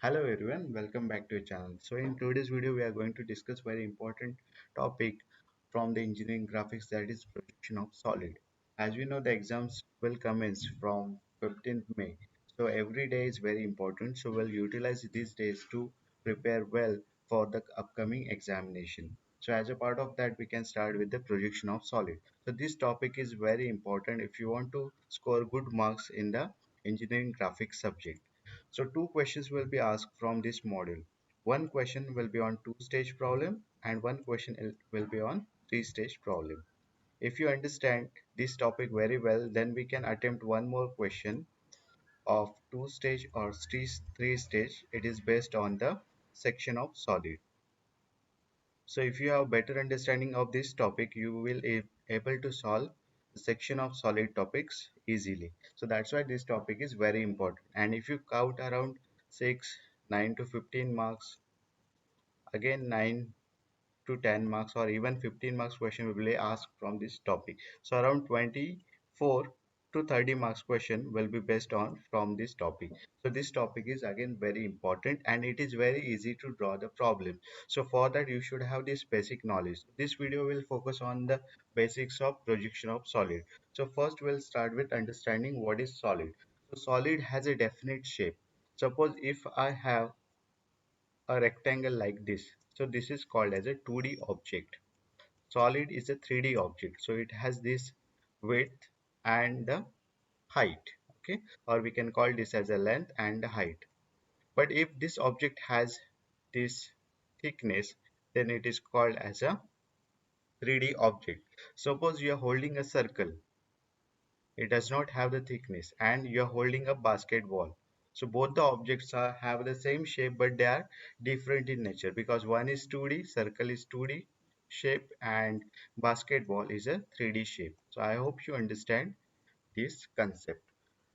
Hello everyone, welcome back to the channel. So in today's video, we are going to discuss very important topic from the engineering graphics, that is projection of solid. As we know, the exams will commence from 15th May. So every day is very important. So we'll utilize these days to prepare well for the upcoming examination. So as a part of that, we can start with the projection of solid. So this topic is very important if you want to score good marks in the engineering graphics subject. So two questions will be asked from this module. One question will be on two-stage problem and one question will be on three-stage problem. If you understand this topic very well, then we can attempt one more question of two-stage or three-stage. It is based on the section of solid. So if you have better understanding of this topic, you will able to solve the section of solid topics easily. So that's why this topic is very important. And if you count around 6, 9 to 15 marks, again 9 to 10 marks or even 15 marks question will be asked from this topic. So around 24 to 30 marks question will be based on from this topic. So this topic is again very important and it is very easy to draw the problem. So for that you should have this basic knowledge. This video will focus on the basics of projection of solid. So first we'll start with understanding what is solid. So solid has a definite shape. Suppose if I have a rectangle like this. So this is called as a 2D object. Solid is a 3D object. So it has this width and the height. Okay, or we can call this as a length and the height. But if this object has this thickness, then it is called as a 3D object. Suppose you are holding a circle, it does not have the thickness, and you are holding a basketball. So both the objects have the same shape, but they are different in nature because one is 2D, circle is 2D shape, and basketball is a 3D shape. So I hope you understand this concept.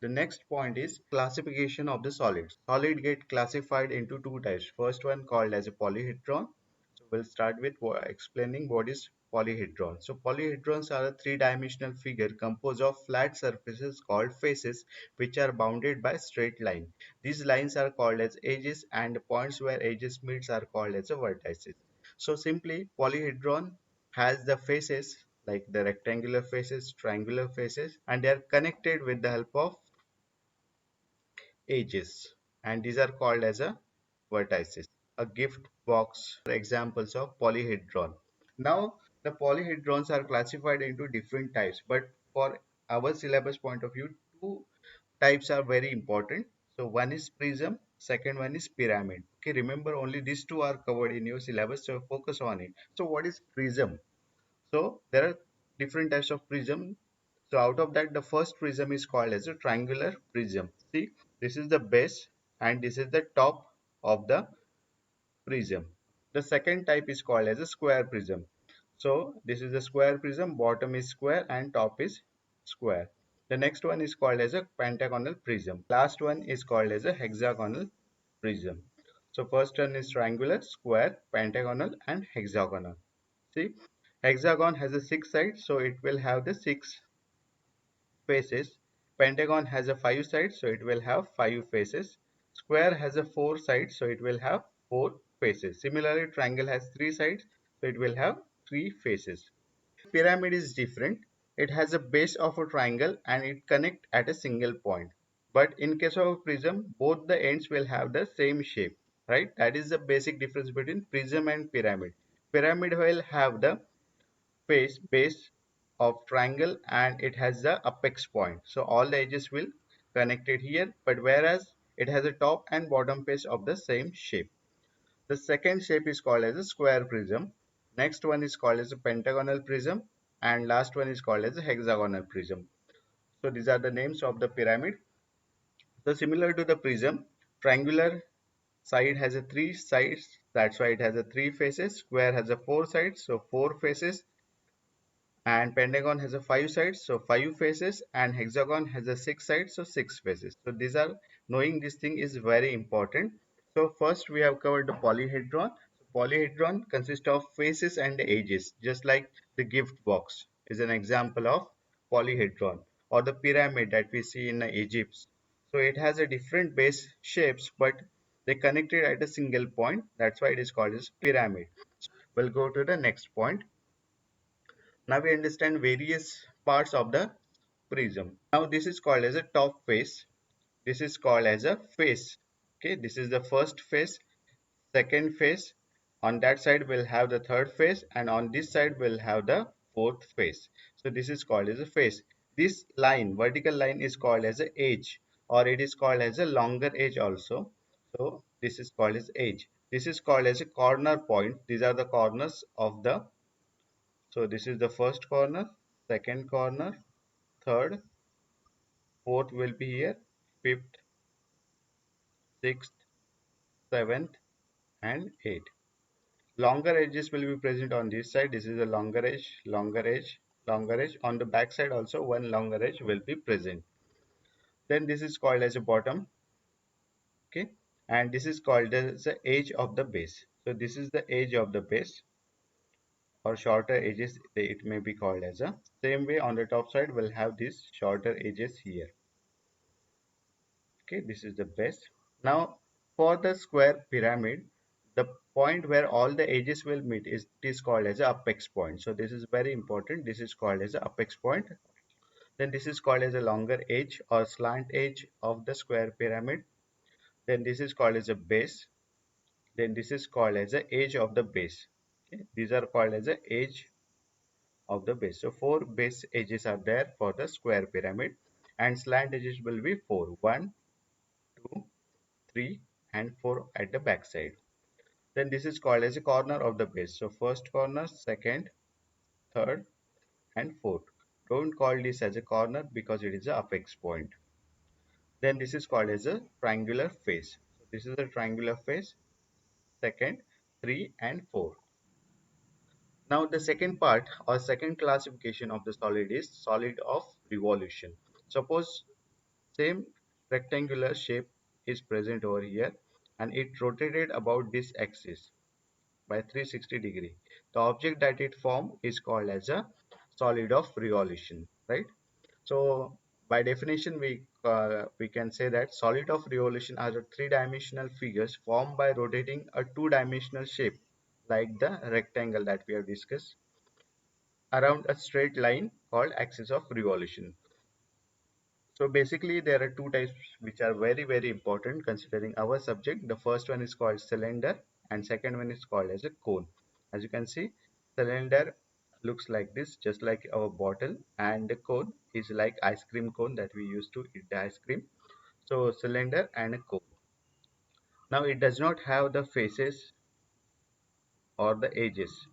The next point is classification of the solids. Solid get classified into two types. First one called as a polyhedron. So we'll start with explaining what is polyhedron. So polyhedrons are a three-dimensional figure composed of flat surfaces called faces, which are bounded by straight line. These lines are called as edges, and the points where edges meets are called as a vertices. So simply polyhedron has the faces like the rectangular faces, triangular faces, and they are connected with the help of edges, and these are called as a vertices. A gift box examples of polyhedron. Now the polyhedrons are classified into different types, but for our syllabus point of view, two types are very important. So one is prism, second one is pyramid. Okay, remember only these two are covered in your syllabus, so focus on it. So what is prism? So there are different types of prism. So out of that, the first prism is called as a triangular prism. See, this is the base and this is the top of the prism. The second type is called as a square prism. So this is a square prism, bottom is square and top is square. The next one is called as a pentagonal prism. Last one is called as a hexagonal prism. So first one is triangular, square, pentagonal and hexagonal. See, hexagon has a six sides, so it will have the six faces. Pentagon has a five sides, so it will have five faces. Square has a four sides, so it will have four faces. Similarly, triangle has three sides, so it will have three faces. Pyramid is different. It has a base of a triangle and it connects at a single point. But in case of a prism, both the ends will have the same shape, right? That is the basic difference between prism and pyramid. Pyramid will have the base of triangle and it has the apex point. So all the edges will connect it here, but whereas it has a top and bottom face of the same shape. The second shape is called as a square prism. Next one is called as a pentagonal prism, and last one is called as a hexagonal prism. So these are the names of the pyramid. So similar to the prism, triangular side has a three sides, that's why it has a three faces. Square has a four sides, so four faces, and pentagon has a five sides, so five faces, and hexagon has a six sides, so six faces. So these are, knowing this thing is very important. So first we have covered the polyhedron. So polyhedron consists of faces and edges, just like the gift box is an example of polyhedron, or the pyramid that we see in Egypt. So it has a different base shapes, but They connected at a single point. That's why it is called as pyramid. We'll go to the next point. Now we understand various parts of the prism. Now this is called as a top face. This is called as a face. Okay, this is the first face, second face. On that side we'll have the third face, and on this side we'll have the fourth face. So this is called as a face. This line, vertical line, is called as a edge, or it is called as a longer edge also. So this is called as edge. This is called as a corner point. These are the corners of the, so this is the first corner, second corner, third, fourth will be here, fifth, sixth, seventh, and eighth. Longer edges will be present on this side. This is a longer edge, longer edge, longer edge. On the back side also one longer edge will be present. Then this is called as a bottom. Okay, and this is called as the edge of the base. So this is the edge of the base, or shorter edges it may be called as a. Same way on the top side we'll have these shorter edges here. Okay, this is the base. Now for the square pyramid, the point where all the edges will meet is called as a apex point. So this is very important. This is called as a apex point. Then this is called as a longer edge or slant edge of the square pyramid. Then this is called as a base. Then this is called as the edge of the base. Okay, these are called as the edge of the base. So four base edges are there for the square pyramid, and slant edges will be four. One, two, 3, and 4 at the back side. Then this is called as a corner of the base. So first corner, second, third, and fourth. Don't call this as a corner because it is a apex point. Then this is called as a triangular face. So this is a triangular face, second, 3, and 4. Now the second part or second classification of the solid is solid of revolution. Suppose same rectangular shape is present over here, and it rotated about this axis by 360-degree. The object that it formed is called as a solid of revolution, right? So by definition we can say that solid of revolution are the three-dimensional figures formed by rotating a two-dimensional shape like the rectangle that we have discussed around a straight line called axis of revolution. So basically there are two types which are very important considering our subject. The first one is called cylinder, and second one is called as a cone. As you can see, cylinder looks like this, just like our bottle, and the cone is like ice cream cone that we use to eat the ice cream. So cylinder and a cone. Now it does not have the faces or the edges.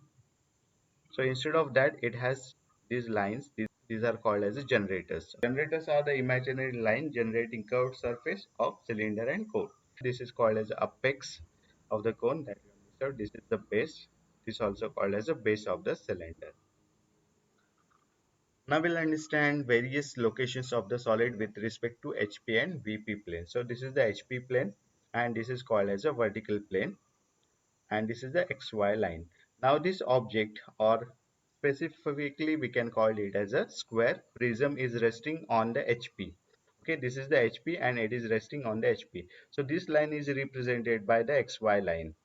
So instead of that, it has these lines. These are called as generators. Generators are the imaginary line generating curved surface of cylinder and cone. This is called as the apex of the cone that we observed. This is the base. This is also called as the base of the cylinder. Now we'll understand various locations of the solid with respect to HP and VP plane. So this is the HP plane, and this is called as a vertical plane, and this is the XY line. Now this object, or specifically we can call it as a square prism, is resting on the HP. Okay, this is the HP and it is resting on the HP. So this line is represented by the XY line.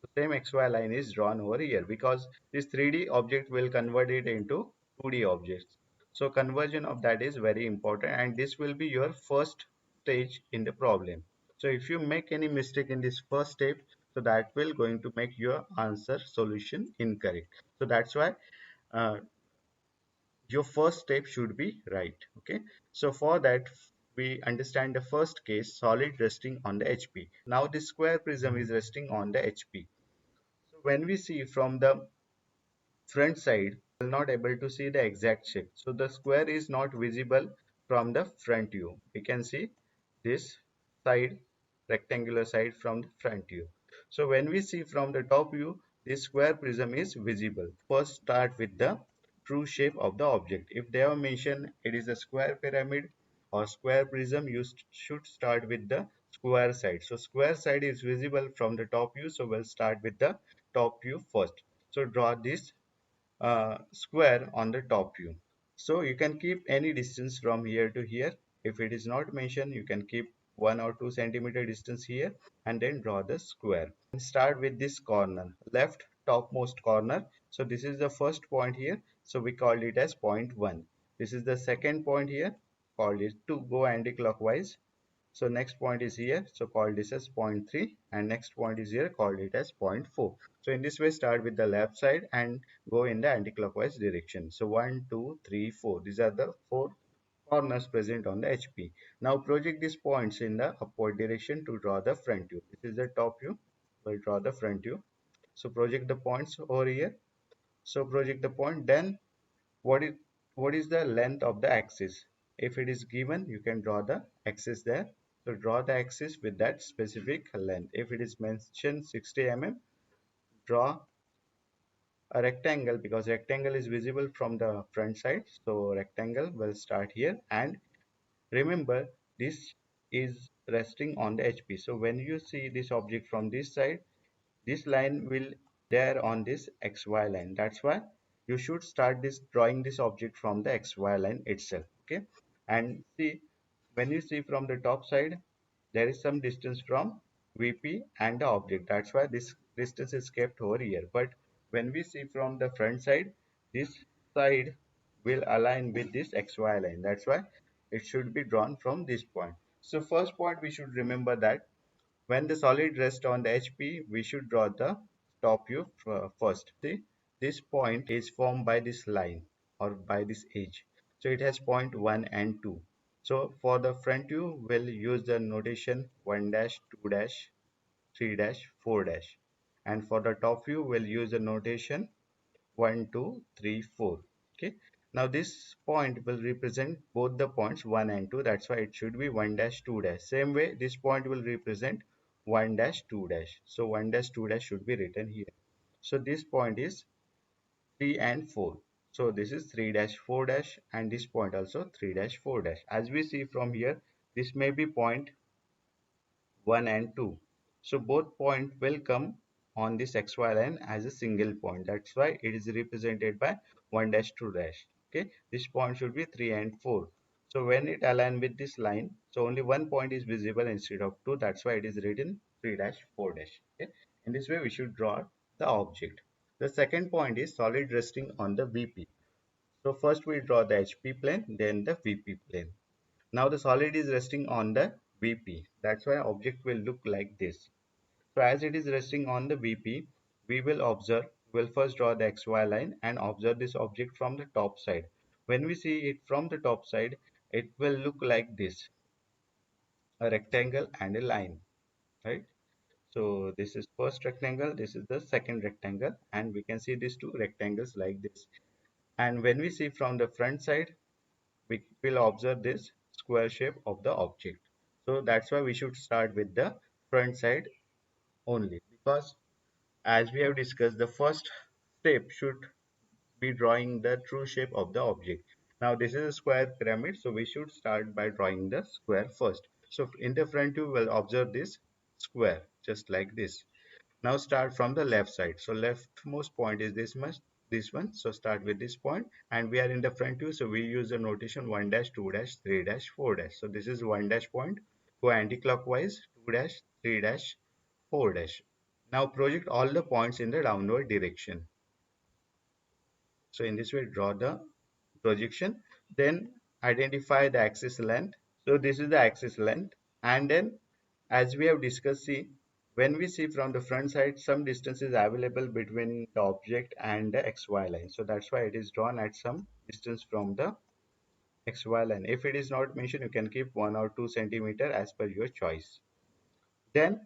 The same XY line is drawn over here because this 3D object will convert it into 2D objects. So conversion of that is very important, and this will be your first stage in the problem. So if you make any mistake in this first step, so that will going to make your answer solution incorrect. So that's why uh, your first step should be right. Okay, so for that we understand the first case, solid resting on the HP. Now this square prism is resting on the HP. So when we see from the front side, we are not able to see the exact shape. So the square is not visible from the front view. We can see this side, rectangular side from the front view. So when we see from the top view, this square prism is visible. First start with the true shape of the object. If they have mentioned it is a square pyramid or square prism, you should start with the square side. So square side is visible from the top view. So we'll start with the top view first. So draw this square on the top view. So you can keep any distance from here to here. If it is not mentioned, you can keep 1 or 2 centimeter distance here, and then draw the square. And start with this corner, left topmost corner. So this is the first point here. So we called it as point 1. This is the second point here, called it to go anti-clockwise. So next point is here, so call this as point 3, and next point is here, called it as point 4. So in this way, start with the left side and go in the anti-clockwise direction. So 1, 2, 3, 4. These are the 4 corners present on the HP. Now project these points in the upward direction to draw the front view. This is the top view. We'll draw the front view. So project the points over here. So project the point. Then what is what is the length of the axis? If it is given, you can draw the axis there. So draw the axis with that specific length. If it is mentioned 60 mm, draw a rectangle, because rectangle is visible from the front side. So rectangle will start here, and remember this is resting on the HP. So when you see this object from this side, this line will there on this XY line. That's why you should start this drawing this object from the XY line itself. Okay, and see, when you see from the top side, there is some distance from VP and the object. That's why this distance is kept over here. But when we see from the front side, this side will align with this XY line. That's why it should be drawn from this point. So first point, we should remember that when the solid rests on the HP, we should draw the top view first. See, this point is formed by this line or by this edge. So it has point 1 and 2. So for the front view, we'll use the notation 1 dash, 2 dash, 3 dash, 4 dash. And for the top view, we'll use the notation 1, 2, 3, 4. Okay. Now this point will represent both the points 1 and 2. That's why it should be 1 dash 2 dash. Same way, this point will represent 1 dash 2 dash. So 1 dash 2 dash should be written here. So this point is 3 and 4. So this is 3 dash 4 dash, and this point also 3 dash 4 dash. As we see from here, this may be point 1 and 2. So both point will come on this XY line as a single point. That's why it is represented by 1 dash 2 dash. Okay, this point should be 3 and 4. So when it align with this line, so only one point is visible instead of two. That's why it is written 3 dash 4 dash. Okay, in this way we should draw the object. The second point is solid resting on the VP. So first we draw the HP plane, then the VP plane. Now the solid is resting on the VP. That's why object will look like this. So as it is resting on the VP, we will observe, we'll first draw the XY line and observe this object from the top side. When we see it from the top side, it will look like this, a rectangle and a line, right? So this is first rectangle, this is the second rectangle, and we can see these two rectangles like this. And when we see from the front side, we will observe this square shape of the object. So that's why we should start with the front side only, because as we have discussed, the first step should be drawing the true shape of the object. Now this is a square pyramid, so we should start by drawing the square first. So in the front view, we'll observe this square just like this. Now start from the left side. So leftmost point is this much, this one. So start with this point, and we are in the front view, so we use the notation 1 dash, 2 dash, 3 dash, 4 dash. So this is 1 dash point, go anti-clockwise, 2 dash, 3 dash, 4 dash. Now project all the points in the downward direction. So in this way, draw the projection, then identify the axis length. So this is the axis length, and then as we have discussed, see, when we see from the front side, some distance is available between the object and the XY line. So that's why it is drawn at some distance from the XY line. If it is not mentioned, you can keep 1 or 2 centimeter as per your choice. Then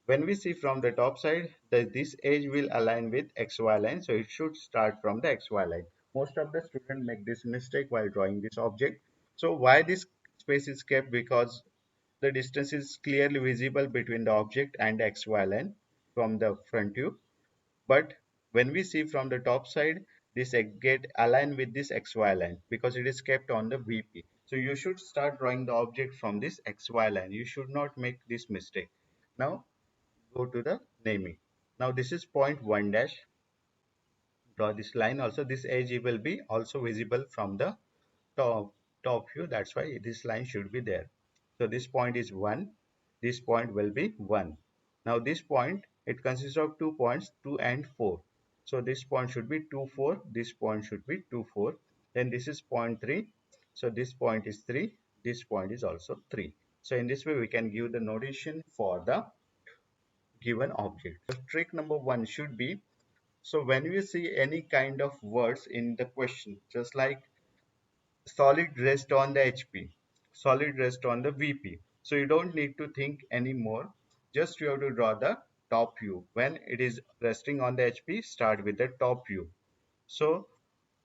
when we see from the top side, this edge will align with XY line. So it should start from the XY line. Most of the students make this mistake while drawing this object. So why this space is kept? Because the distance is clearly visible between the object and the XY line from the front view. But when we see from the top side, this get aligned with this XY line because it is kept on the VP. So you should start drawing the object from this XY line. You should not make this mistake. Now go to the naming. Now this is point 1 dash. Draw this line also. This edge will be also visible from the top view. That's why this line should be there. So this point is 1. this point will be 1. Now this point, it consists of 2 points, 2 and 4. So this point should be 2, 4. This point should be 2, 4. Then this is point 3. So this point is 3. This point is also 3. So in this way, we can give the notation for the given object. So trick number 1 should be, so when we see any kind of words in the question, just like solid rest on the HP, solid rest on the VP. So you don't need to think anymore. Just you have to draw the top view. When it is resting on the HP, start with the top view. So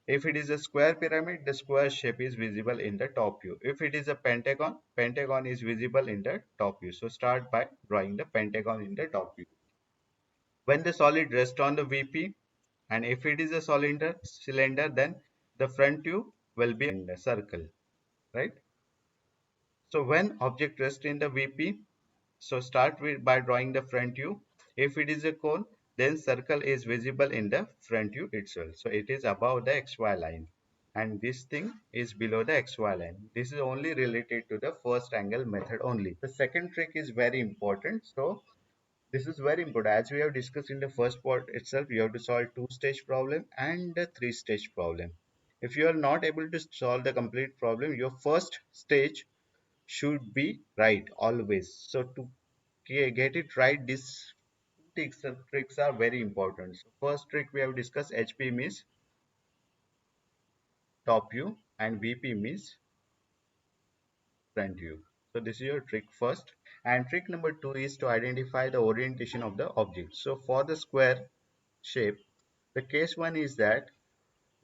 if it is a square pyramid, the square shape is visible in the top view. If it is a pentagon, pentagon is visible in the top view. So start by drawing the pentagon in the top view. When the solid rests on the VP, and if it is a cylinder, then the front view will be in the circle, right? So when object rests in the VP, so start with by drawing the front view. If it is a cone, then circle is visible in the front view itself. So it is above the XY line, and this thing is below the XY line. This is only related to the first angle method only. The second trick is very important. So this is very important. As we have discussed in the first part itself, you have to solve two-stage problem and a three-stage problem. If you are not able to solve the complete problem, your first stage should be right always. So to get it right, these tricks are very important. So first trick we have discussed, HP means top view and VP means front view. So this is your trick first. And trick number 2 is to identify the orientation of the object. So for the square shape, the case one is that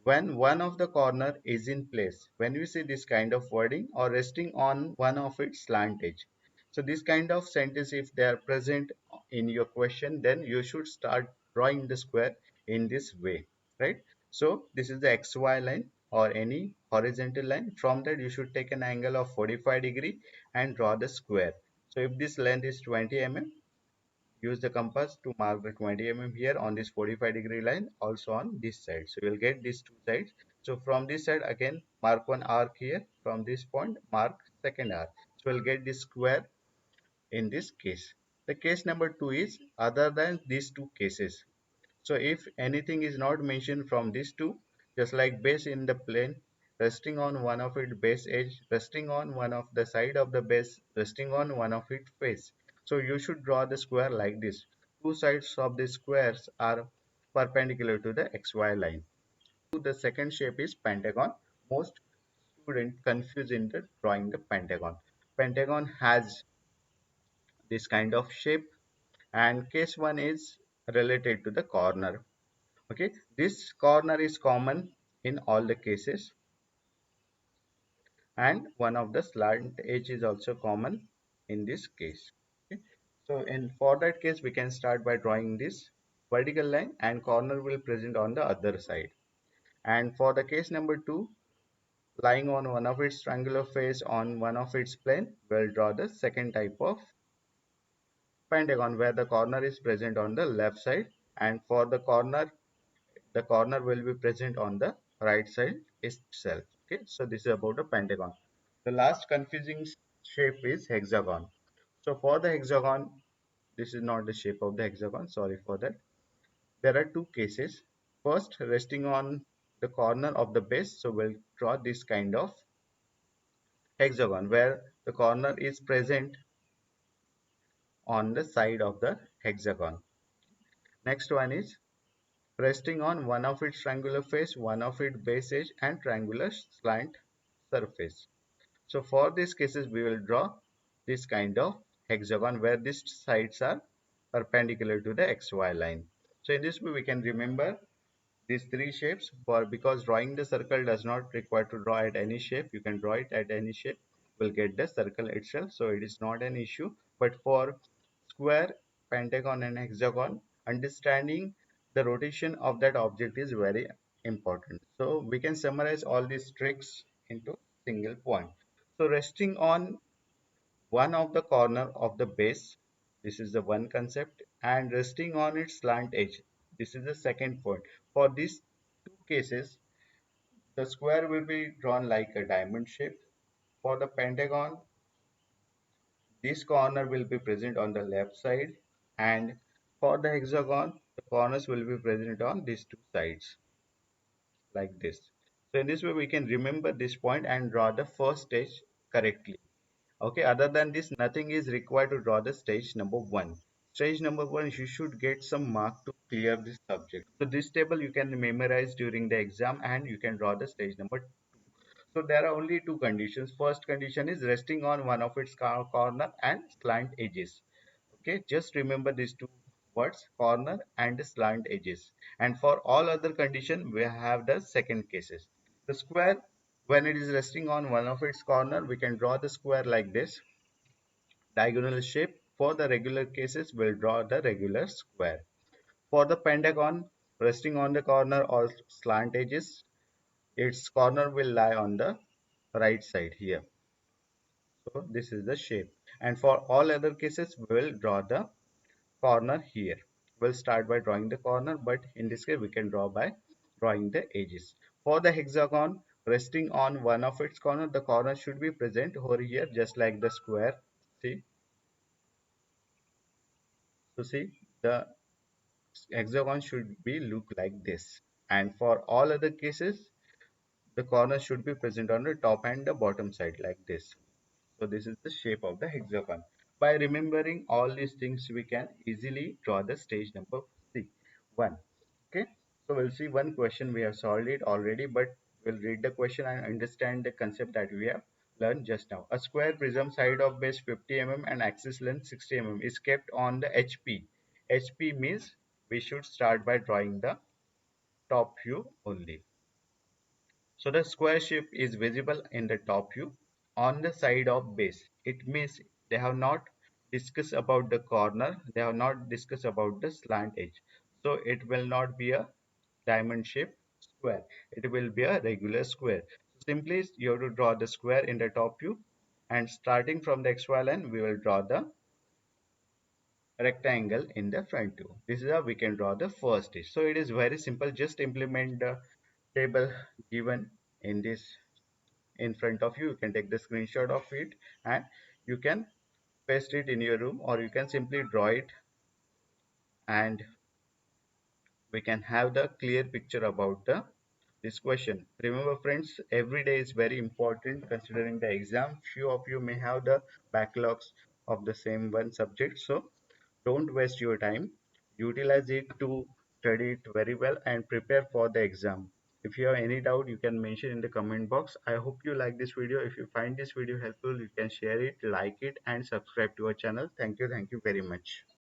when one of the corner is in place, when we see this kind of wording or resting on one of its slant edge. So this kind of sentence, if they are present in your question, then you should start drawing the square in this way, right? So this is the XY line or any horizontal line. From that you should take an angle of 45 degree and draw the square. So if this length is 20 mm, use the compass to mark the 20 mm here on this 45-degree line, also on this side. So you'll get these two sides. So from this side again mark one arc here, from this point mark second arc. So we'll get this square in this case. The case number 2 is other than these two cases. So if anything is not mentioned from these two, just like base in the plane, resting on one of its base edge, resting on one of the side of the base, resting on one of its face. So you should draw the square like this. Two sides of the squares are perpendicular to the XY line. The second shape is pentagon. Most students confuse in the drawing the pentagon. Pentagon has this kind of shape, and case one is related to the corner. Okay, this corner is common in all the cases, and one of the slant edge is also common in this case. Okay, so in for that case we can start by drawing this vertical line and corner will present on the other side. And for the case number 2, lying on one of its triangular face on one of its plane, we'll draw the second type of pentagon where the corner is present on the left side, and for the corner will be present on the right side itself. Okay, so this is about a pentagon. The last confusing shape is hexagon. So for the hexagon, this is not the shape of the hexagon, sorry for that. There are two cases. First, resting on the corner of the base, so we'll draw this kind of hexagon where the corner is present on the side of the hexagon. Next one is resting on one of its triangular face, one of its base edge, and triangular slant surface. So for these cases, we will draw this kind of hexagon where these sides are perpendicular to the XY line. So in this way, we can remember these three shapes, for because drawing the circle does not require to draw at any shape. You can draw it at any shape, will get the circle itself, so it is not an issue. But for square, pentagon and hexagon, understanding the rotation of that object is very important. So we can summarize all these tricks into single point. So resting on one of the corner of the base, this is the one concept, and resting on its slant edge, this is the second point. For these two cases, the square will be drawn like a diamond shape. For the pentagon, This corner will be present on the left side, and for the hexagon, the corners will be present on these two sides like this. So in this way, we can remember this point and draw the first stage correctly. Okay, other than this, nothing is required to draw the stage number one. Stage number one, you should get some mark to clear this subject. So this table you can memorize during the exam and you can draw the stage number two. So there are only two conditions. First condition is resting on one of its corner and slant edges. Okay, just remember these two words, corner and slant edges. And for all other condition, we have the second cases. The square, when it is resting on one of its corner, we can draw the square like this, diagonal shape. For the regular cases, we'll draw the regular square. For the pentagon, resting on the corner or slant edges, its corner will lie on the right side here. So this is the shape. And for all other cases, we will draw the corner here. We'll start by drawing the corner, but in this case, we can draw by drawing the edges. For the hexagon, resting on one of its corner, the corner should be present over here, just like the square. See, so see, the hexagon should be look like this. And for all other cases, the corner should be present on the top and the bottom side like this. So this is the shape of the hexagon. By remembering all these things, we can easily draw the stage number one. Okay, so we'll see one question. We have solved it already, but we'll read the question and understand the concept that we have learned just now. A square prism side of base 50 mm and axis length 60 mm is kept on the HP. HP means we should start by drawing the top view only. So the square shape is visible in the top view on the side of base. It means they have not discussed about the corner, they have not discussed about the slant edge. So it will not be a diamond shaped square. It will be a regular square. Simply you have to draw the square in the top view, and starting from the XY line we will draw the rectangle in the front view. This is how we can draw the first stage. So it is very simple. Just implement the table given in this in front of you. You can take the screenshot of it and you can paste it in your room, or you can simply draw it, and we can have the clear picture about the this question. Remember friends, every day is very important considering the exam. Few of you may have the backlogs of the same one subject, so don't waste your time. Utilize it to study it very well and prepare for the exam. If you have any doubt, you can mention in the comment box. I hope you like this video. If you find this video helpful, you can share it, like it, and subscribe to our channel. Thank you very much.